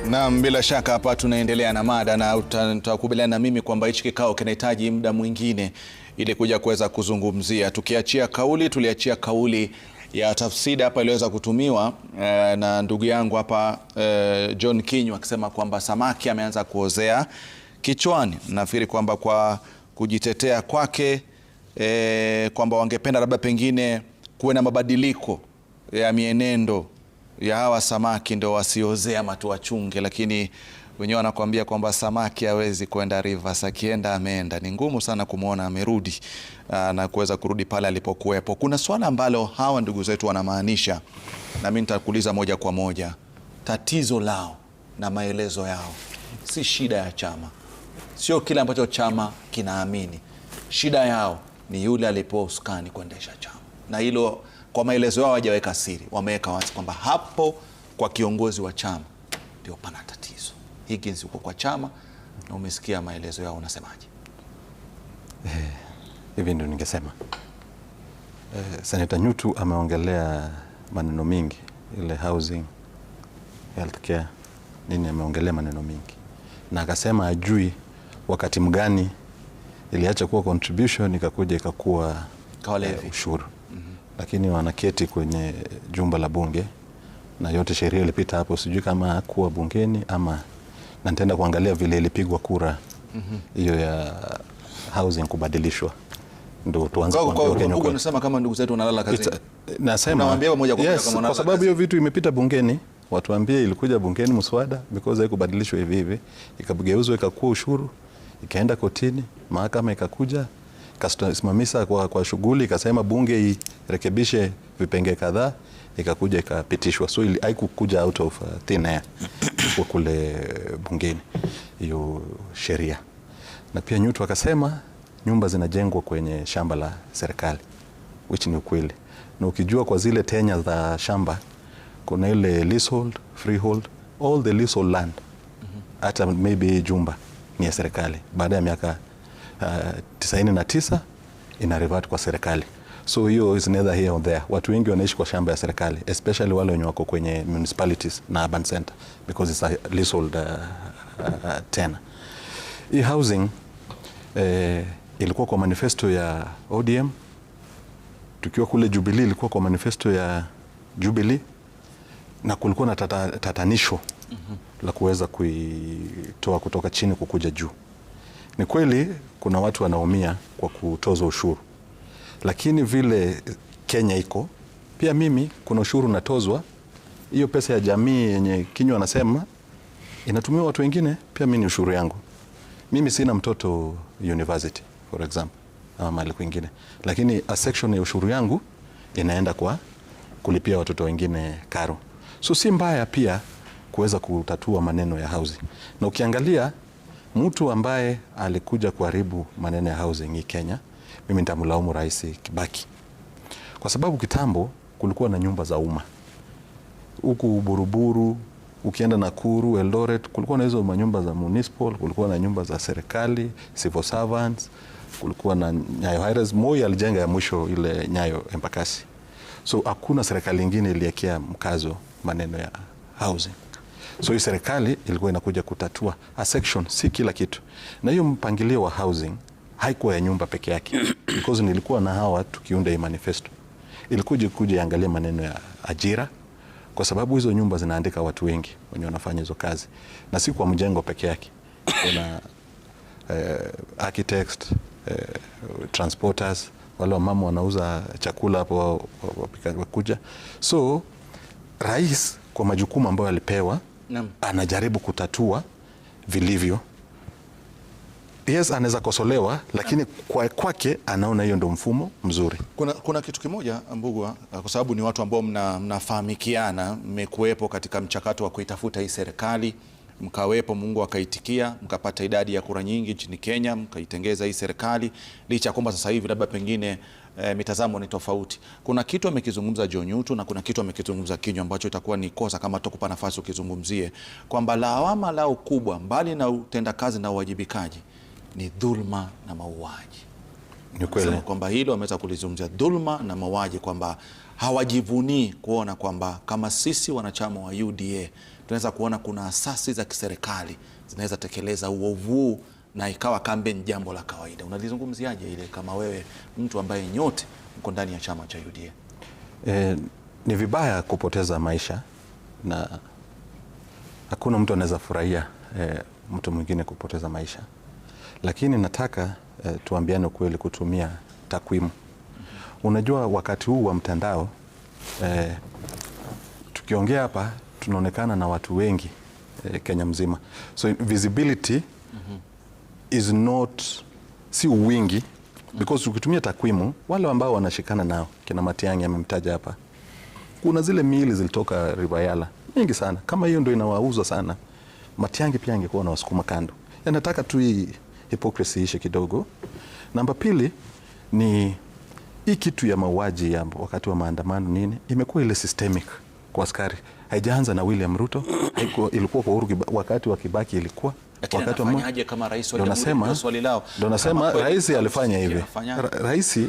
Naam, bila shaka hapa tunaendelea na mada na utakubaliana na mimi kwamba hichi kikao kinahitaji muda mwingine ili kuja kuweza kuzungumzia. Tuliachia kauli ya tafsiri hapa iliweza kutumiwa na ndugu yangu hapa John Kinyu akisema kwamba samaki ameanza kuozea kichwani. Nafikiri kwamba kwa kujitetea kwake kwamba wangependa labda pengine kuwe na mabadiliko ya mienendo ya hawa samaki ndio wasiozea matuachunge, lakini wenyewe wanakuambia kwamba samaki hawezi kwenda rivers, akienda ameenda. Ni ngumu sana kumwona amerudi na kuweza kurudi pale alipokuwepo. Kuna swala ambalo hawa ndugu zetu wanamaanisha, na mimi nitakuuliza moja kwa moja. Tatizo lao na maelezo yao si shida ya chama, sio kile ambacho chama kinaamini. Shida yao ni yule alipewa usukani kuendesha chama, na hilo kwa maelezo yao hawajaweka siri, wameweka wazi kwamba hapo kwa kiongozi wa chama ndio pana tatizo. Higgins uko kwa chama na umesikia maelezo yao, unasemaje? Hivi ndio ningesema. Senator Nyutu ameongelea maneno mingi, ile housing, healthcare, nini, ameongelea maneno mingi. Na akasema ajui wakati mgani iliacha kuwa contribution ikakuja ikakuwa ushuru. Lakini wanaketi kwenye jumba la bunge na yote sheria ilipita hapo, sijui kama kuwa bungeni ama, na nitaenda kuangalia vile ilipigwa kura hiyo ya housing kubadilishwa, ndio tuanze kuambia Kenya. Kwa unasema kama ndugu zetu wanalala kazini, nasema unawaambia moja kwa moja kama wanalala, kwa sababu hiyo vitu imepita bungeni, watuambie ilikuja bungeni mswada because haikubadilishwa hivi hivi, ikageuzwa ikakuwa ushuru, ikaenda kotini, mahakama ikakuja kasimamisha kwa shughuli, ikasema bunge irekebishe vipenge kadhaa, ikakuja ikapitishwa. So haikukuja out of thin air kwa kule bungeni hiyo sheria. Na pia Nyutu akasema nyumba zinajengwa kwenye shamba la serikali, which ni ukweli. Na ukijua kwa zile tenya za shamba kuna ile leasehold, freehold, all the leasehold land, hata maybe jumba ni ya serikali. Baada ya miaka 99 ina revert kwa serikali. So hiyo is neither here or there. Watu wengi wanaishi kwa shamba ya serikali, especially wale wenye wako kwenye municipalities na urban center, because it's a leasehold tena. Hii housing ilikuwa kwa manifesto ya ODM, tukiwa kule Jubilee ilikuwa kwa manifesto ya Jubilee, na kulikuwa na tatanisho la kuweza kuitoa kutoka chini kukuja juu. Ni kweli kuna watu wanaumia kwa kutozwa ushuru, lakini vile Kenya iko, pia mimi kuna ushuru natozwa. Hiyo pesa ya jamii yenye Kinyu anasema inatumiwa watu wengine, pia mimi ni ushuru yangu. Mimi sina mtoto university for example ama mali kwingine, lakini a section ya ushuru yangu inaenda kwa kulipia watoto wengine karo. So si mbaya pia kuweza kutatua maneno ya housing. Na ukiangalia mtu ambaye alikuja kuharibu maneno ya housing hii Kenya, mimi nitamlaumu Rais Kibaki. Kwa sababu kitambo kulikuwa na nyumba za umma. Huku Buruburu, ukienda Nakuru, Eldoret, kulikuwa na hizo manyumba za municipal, kulikuwa na nyumba za serikali, civil servants, kulikuwa na Nyayo Highlands. Moi alijenga ya mwisho ile Nyayo Embakasi. So hakuna serikali nyingine iliwekea mkazo maneno ya housing. So hii serikali ilikuwa inakuja kutatua a section, si kila kitu. Na hiyo mpangilio wa housing haikuwa ya nyumba peke yake, because nilikuwa na hawa tukiunda hii manifesto, ilikuja kuangalia maneno ya ajira, kwa sababu hizo nyumba zinaandika watu wengi wenye wanafanya hizo kazi, na si kwa mjengo peke yake. Kuna architects, transporters, wale wamama wanauza chakula hapo wakuja. So rais kwa majukumu ambayo alipewa, anajaribu kutatua vilivyo. Yes, anaweza kosolewa, lakini kwake anaona hiyo ndio mfumo mzuri. Kuna kitu kimoja Mbugua, kwa sababu ni watu ambao mnafahamikiana, mmekuwepo katika mchakato wa kuitafuta hii serikali, mkawepo, Mungu akaitikia, mkapata idadi ya kura nyingi nchini Kenya, mkaitengeza hii serikali, licha kwamba sasa hivi labda pengine mitazamo ni tofauti. Kuna kitu amekizungumza John Nyutu na kuna kitu amekizungumza Kinyu ambacho itakuwa ni kosa kama tukupa nafasi ukizungumzie, kwamba lawama lao kubwa mbali na utendakazi na uwajibikaji ni dhulma na mauaji. Ni kweli kwamba hilo wameweza kulizungumzia, dhulma na mauaji, kwamba hawajivunii kuona kwamba kama sisi wanachama wa UDA tunaweza kuona kuna asasi za kiserikali zinaweza tekeleza uovu huu na ikawa kampeni jambo la kawaida. Unalizungumziaje ile kama wewe mtu ambaye nyote mko ndani ya chama cha UDA? Ni vibaya kupoteza maisha na hakuna mtu anaweza furahia mtu mwingine kupoteza maisha, lakini nataka tuambiane ukweli, kutumia takwimu. Unajua wakati huu wa mtandao tukiongea hapa tunaonekana na watu wengi Kenya mzima, so visibility is not si wingi, because tukitumia takwimu, wale ambao wanashikana nao kina Matiang'i amemtaja hapa, kuna zile miili zilitoka River Yala mingi sana. Kama hiyo ndio inawauza sana, Matiang'i pia angekuwa na wasukuma kando. Nataka tu hii hypocrisy ishe kidogo. Namba pili ni hii kitu ya mauaji ya wakati wa maandamano nini, imekuwa ile systemic kwa askari. Haijaanza na William Ruto, ilikuwa kwa Uhuru, wakati wa Kibaki ilikuwa, wakati wa afanyaje kama rais wa jamhuri, swali lao. Ndio nasema rais alifanya hivi. Rais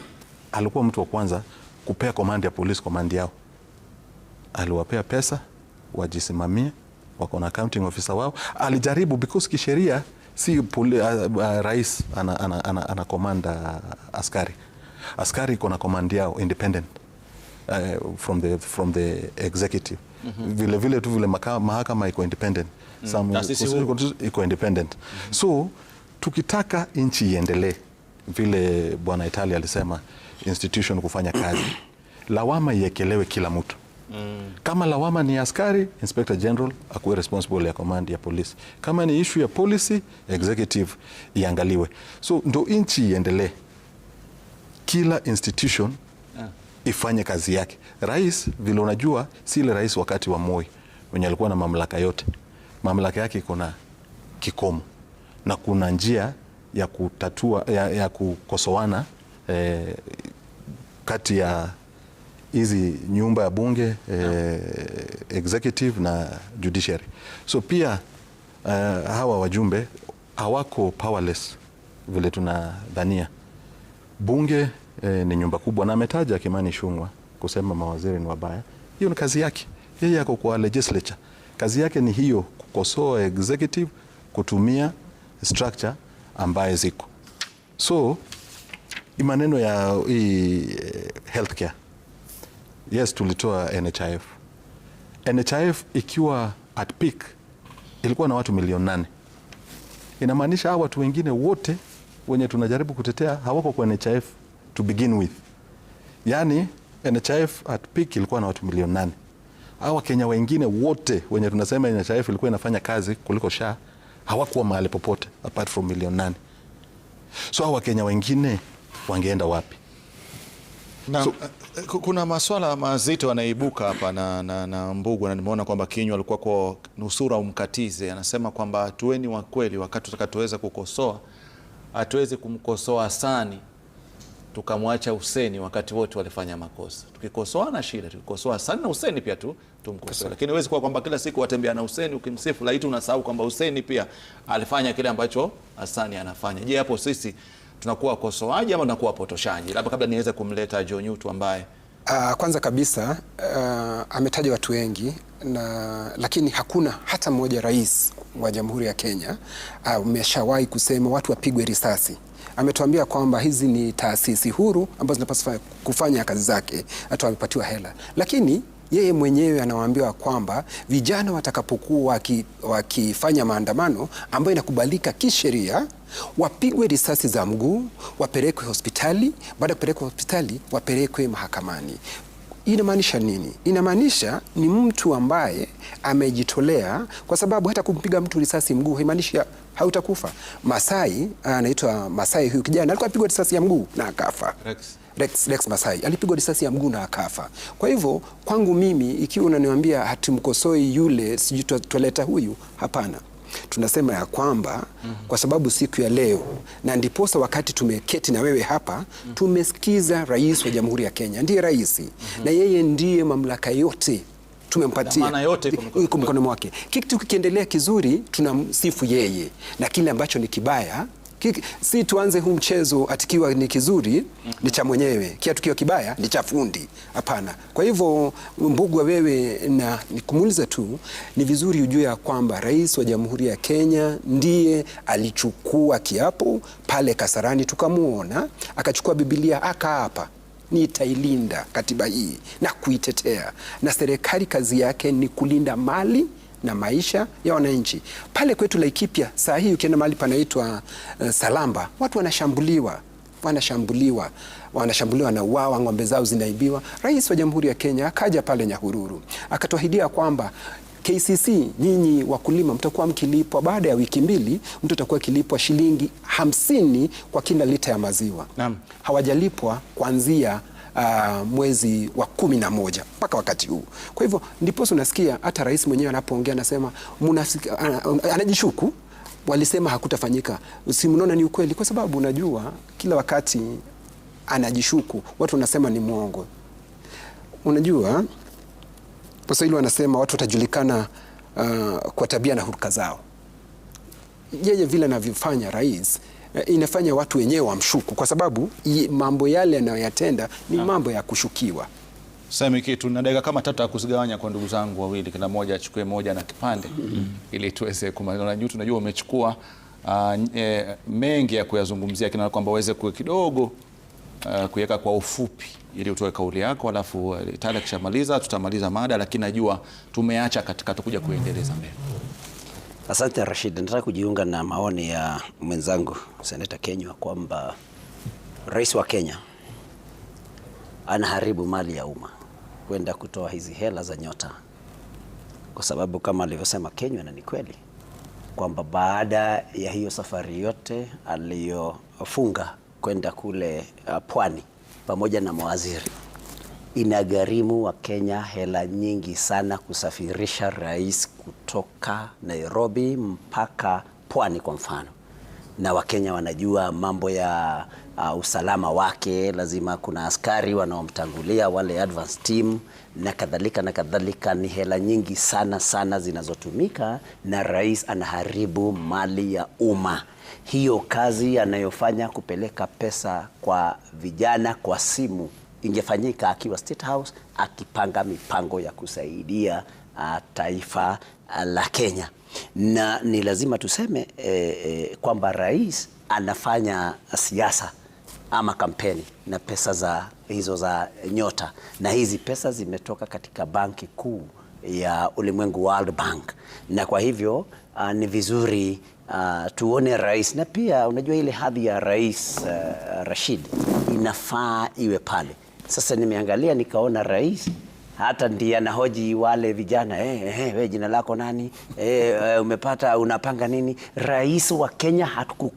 alikuwa mtu wa kwanza kupea command ya polisi, command yao. Aliwapea pesa wajisimamie, wako na accounting officer wao. Alijaribu because kisheria si rais ana command askari. Askari iko na command yao independent from the executive. Vile vile tu vile mahakama iko independent. Iko independent. So tukitaka nchi iendelee, vile Bwana Italia alisema, institution kufanya kazi, lawama iekelewe kila mtu. Kama lawama ni askari, Inspector General akuwe responsible ya command ya police. Kama ni issue ya policy, executive iangaliwe. So ndo nchi iendelee, kila institution ifanye kazi yake. Rais vile unajua si ile rais wakati wa Moi mwenye alikuwa na mamlaka yote. Mamlaka yake iko na kikomo na kuna njia ya kutatua ya kukosoana kati ya hizi nyumba ya bunge, executive na judiciary. So pia hawa wajumbe hawako powerless vile tunadhania. Bunge ni nyumba kubwa, na ametaja Kimani Ichung'wah kusema mawaziri ni wabaya. Hiyo ni kazi yake. Yeye yako kwa legislature. Kazi yake ni hiyo, kukosoa executive kutumia structure ambaye ziko. So maneno ya healthcare, yes, tulitoa NHIF. NHIF ikiwa at peak ilikuwa na watu 8,000,000. Inamaanisha hawa watu wengine wote wenye tunajaribu kutetea hawako kwa NHIF to begin with. Yani NHIF at peak ilikuwa na watu 8,000,000. Hawa Kenya wengine wote wenye tunasema NHIF ilikuwa inafanya kazi kuliko SHA hawakuwa mahali popote apart from 8,000,000. So hawa Kenya wengine wangeenda wapi? Na, kuna maswala mazito yanaibuka hapa na Mbugu, na nimeona kwamba Kinyua alikuwa kwa nusura umkatize. Anasema kwamba tuweni wa kweli, wakati tutakatuweza kukosoa, hatuwezi kumkosoa Hasani tukamwacha Hussein wakati wote walifanya makosa. Tukikosoa na shida, tukikosoa Hasani na Hussein pia tumkosoe. Lakini huwezi kuwa kwamba kila siku watembea na Hussein ukimsifu, laiti unasahau kwamba Hussein pia alifanya kile ambacho Hasani anafanya. Je, hapo sisi tunakuwa wakosoaji ama tunakuwa wapotoshaji? Labda kabla niweze kumleta John Yutu ambaye kwanza kabisa ametaja watu wengi lakini hakuna hata mmoja rais wa Jamhuri ya Kenya ameshawahi kusema watu wapigwe risasi. Ametuambia kwamba hizi ni taasisi huru ambazo zinapaswa kufanya kazi zake, hata wamepatiwa hela. Lakini yeye mwenyewe anawaambia kwamba vijana watakapokuwa wakifanya maandamano ambayo inakubalika kisheria, wapigwe risasi za mguu, wapelekwe hospitali, baada ya kupelekwa hospitali wapelekwe mahakamani. Inamaanisha nini? Inamaanisha ni mtu ambaye amejitolea, kwa sababu hata kumpiga mtu risasi mguu haimaanishi hautakufa. Masai, anaitwa Masai, huyu kijana alikuwa apigwa risasi ya mguu na akafa. Rex Masai alipigwa risasi ya mguu na akafa. Kwa hivyo kwangu mimi, ikiwa unaniambia hatumkosoi yule, sijui tualeta huyu, hapana. Tunasema ya kwamba kwa sababu siku ya leo, na ndiposa wakati tumeketi na wewe hapa, tumesikiza rais wa Jamhuri ya Kenya, ndiye rais, na yeye ndiye mamlaka yote tumempatia kwa mkono wake. Kitu kikiendelea kizuri tunamsifu yeye, na kile ambacho ni kibaya Si tuanze huu mchezo atikiwa ni kizuri ni cha mwenyewe, kiatu kiwa kibaya ni cha fundi. Hapana. Kwa hivyo Mbugua, wewe na nikumuuliza tu, ni vizuri ujue ya kwamba Rais wa Jamhuri ya Kenya ndiye alichukua kiapo pale Kasarani, tukamuona akachukua Biblia akaapa, nitailinda katiba hii na kuitetea, na serikali kazi yake ni kulinda mali na maisha ya wananchi. Pale kwetu Laikipia saa hii ukienda mahali panaitwa Salamba, watu wanashambuliwa na uawa, ng'ombe zao zinaibiwa. Rais wa Jamhuri ya Kenya akaja pale Nyahururu akatuahidia kwamba KCC, nyinyi wakulima mtakuwa mkilipwa baada ya wiki 2, mtu atakuwa kilipwa shilingi 50 kwa kila lita ya maziwa. Naam. Hawajalipwa kuanzia mwezi wa 11 mpaka wakati huu. Kwa hivyo ndipo unasikia hata rais mwenyewe anapoongea anasema anajishuku, walisema hakutafanyika. Si mnaona ni ukweli, kwa sababu unajua kila wakati anajishuku watu wanasema ni mwongo. Unajua Waswahili wanasema watu watajulikana kwa tabia na huruka zao. Yeye vile anavyofanya rais inafanya watu wenyewe wamshuku, kwa sababu mambo yale anayoyatenda ni mambo ya kushukiwa. Sasa kitu na dakika kama 3 ya kuzigawanya kwa ndugu zangu wawili, kila mmoja achukue moja na kipande ili tuweze kumaliza. Tunajua umechukua mengi ya kuyazungumzia, kina kwamba uweze kidogo kuweka kwa ufupi ili utoe kauli yako, alafu Tala kishamaliza tutamaliza mada, lakini najua tumeacha katika tukuja kuendeleza mbele. Asante Rashid, nataka kujiunga na maoni ya mwenzangu Seneta Kenywa kwamba Rais wa Kenya anaharibu mali ya umma kwenda kutoa hizi hela za nyota, kwa sababu kama alivyosema Kenywa, na ni kweli kwamba baada ya hiyo safari yote aliyofunga kwenda kule pwani pamoja na mawaziri, inagharimu wa Kenya hela nyingi sana kusafirisha rais kutoka Nairobi mpaka pwani kwa mfano. Na Wakenya wanajua mambo ya usalama wake, lazima kuna askari wanaomtangulia, wale advance team na kadhalika na kadhalika. Ni hela nyingi sana zinazotumika, na rais anaharibu mali ya umma. Hiyo kazi anayofanya kupeleka pesa kwa vijana kwa simu ingefanyika akiwa State House akipanga mipango ya kusaidia taifa la Kenya. Na ni lazima tuseme kwamba rais anafanya siasa ama kampeni na pesa hizo za nyota, na hizi pesa zimetoka katika banki kuu ya ulimwengu, World Bank. Na kwa hivyo ni vizuri tuone rais, na pia unajua ile hadhi ya rais Rashid inafaa iwe pale. Sasa nimeangalia nikaona rais hata ndiye anahoji wale vijana, we jina lako nani? Umepata, unapanga nini? Rais wa Kenya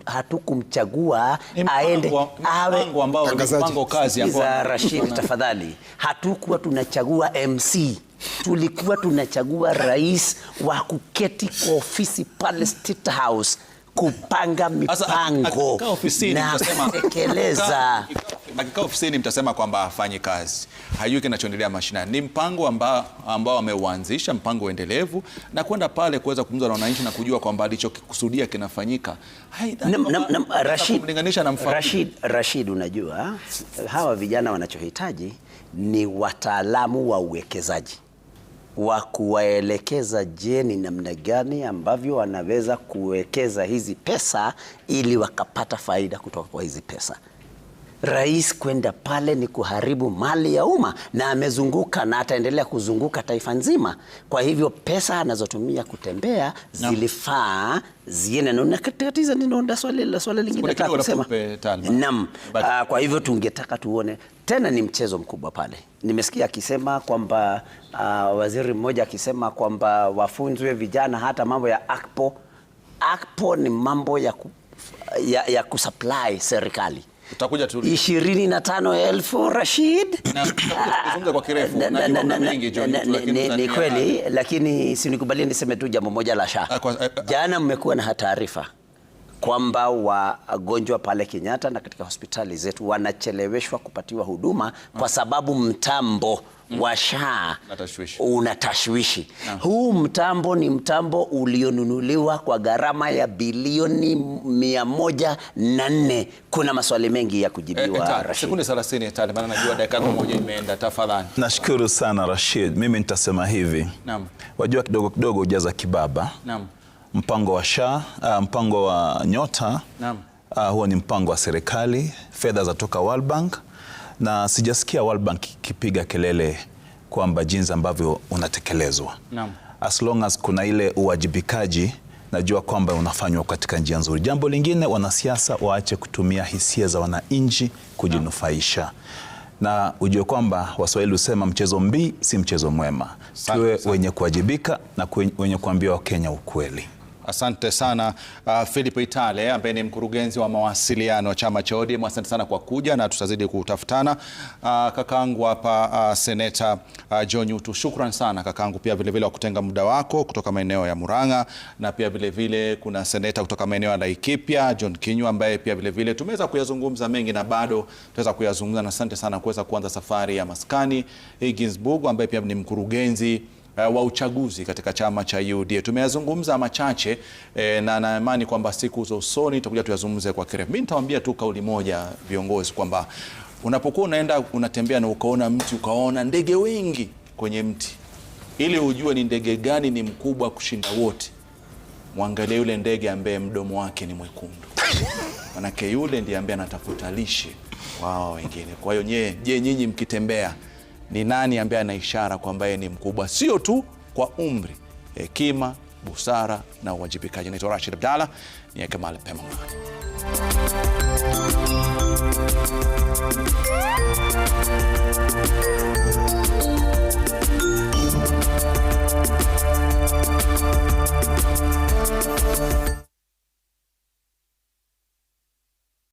hatukumchagua aende awe mpango kazi za Rashid, tafadhali. Hatukuwa tunachagua MC, tulikuwa tunachagua rais wa kuketi kwa ofisi pale State House kupanga mipango na kutekeleza. Akikaa ofisini mtasema kwamba hafanyi kazi, hajui kinachoendelea mashinani. Ni mpango ambao ameuanzisha, mpango endelevu, na kwenda pale kuweza kuzungumza na wananchi na kujua kwamba alichokikusudia kinafanyika. Rashid, unajua hawa vijana wanachohitaji ni wataalamu wa uwekezaji wa kuwaelekeza ni namna gani ambavyo wanaweza kuwekeza hizi pesa ili wakapata faida kutoka kwa hizi pesa. Rais kwenda pale ni kuharibu mali ya umma, na amezunguka na ataendelea kuzunguka taifa nzima. Kwa hivyo pesa anazotumia kutembea zilifaa ziende, na tatizo ndio swali lingine nataka kusema. Naam. Kwa hivyo tungetaka tuone tena, ni mchezo mkubwa pale. Nimesikia akisema kwamba waziri mmoja akisema kwamba wafunzwe vijana hata mambo ya AKPO ni mambo ya kusupply serikali. Utakuja tu 25,000 Rashid. Kwa kirefu na mengi ni kweli, lakini sinikubalia niseme tu jambo moja la sha. Jana mmekuwa na taarifa kwamba wagonjwa pale Kenyatta na katika hospitali zetu wanacheleweshwa kupatiwa huduma kwa sababu mtambo wa SHA una tashwishi. Huu mtambo ni mtambo ulionunuliwa kwa gharama ya bilioni 104. Kuna maswali mengi ya kujibiwa, Rashid. Sekunde 30 maana najua dakika moja imeenda, tafadhali. Nashukuru sana Rashid. Mimi nitasema hivi. Naam. Wajua kidogo kidogo ujaza kibaba. Naam. Mpango wa SHA, mpango wa Nyota. Naam. Huo ni mpango wa serikali, fedha zatoka World Bank, na sijasikia World Bank kipiga kelele kwamba jinsi ambavyo unatekelezwa. Naam. As long as kuna ile uwajibikaji, najua kwamba unafanywa katika njia nzuri. Jambo lingine, wanasiasa waache kutumia hisia za wananchi kujinufaisha. Na ujue kwamba Waswahili husema mchezo mbii si mchezo mwema. Tuwe wenye kuwajibika na wenye kuambia Wakenya ukweli. Asante sana Philip Itale ambaye ni mkurugenzi wa mawasiliano wa chama cha ODM. Asante sana kwa kuja na tutazidi kutafutana. Kakangu hapa Seneta John Yutu, shukran sana kakangu, pia vile vile wa kutenga muda wako kutoka maeneo ya Murang'a, na pia vile vile kuna seneta kutoka maeneo ya Laikipia John Kinyua ambaye pia vile vile tumeweza kuyazungumza mengi na bado tutaweza kuyazungumza, na asante sana kuweza kuanza safari ya Maskani Higginsburg ambaye pia ni mkurugenzi wa uchaguzi katika chama cha UDA. Tumeyazungumza machache na naamini kwamba siku za usoni tutakuja tuyazungumze kwa kirefu. Mimi nitawaambia tu kauli moja viongozi, kwamba unapokuwa unaenda unatembea na ukaona mti ukaona ndege wengi kwenye mti, ili ujue ni ndege gani ni mkubwa kushinda wote, muangalie yule ndege ambaye mdomo wake ni mwekundu. Manake yule ndiye ambaye anatafuta lishe wao wengine. Kwa hiyo nyinyi mkitembea, ni nani ambaye ana ishara kwamba yeye ni mkubwa, sio tu kwa umri, hekima, busara na uwajibikaji. Naitwa Rashid Abdalla, niweke mahali pema.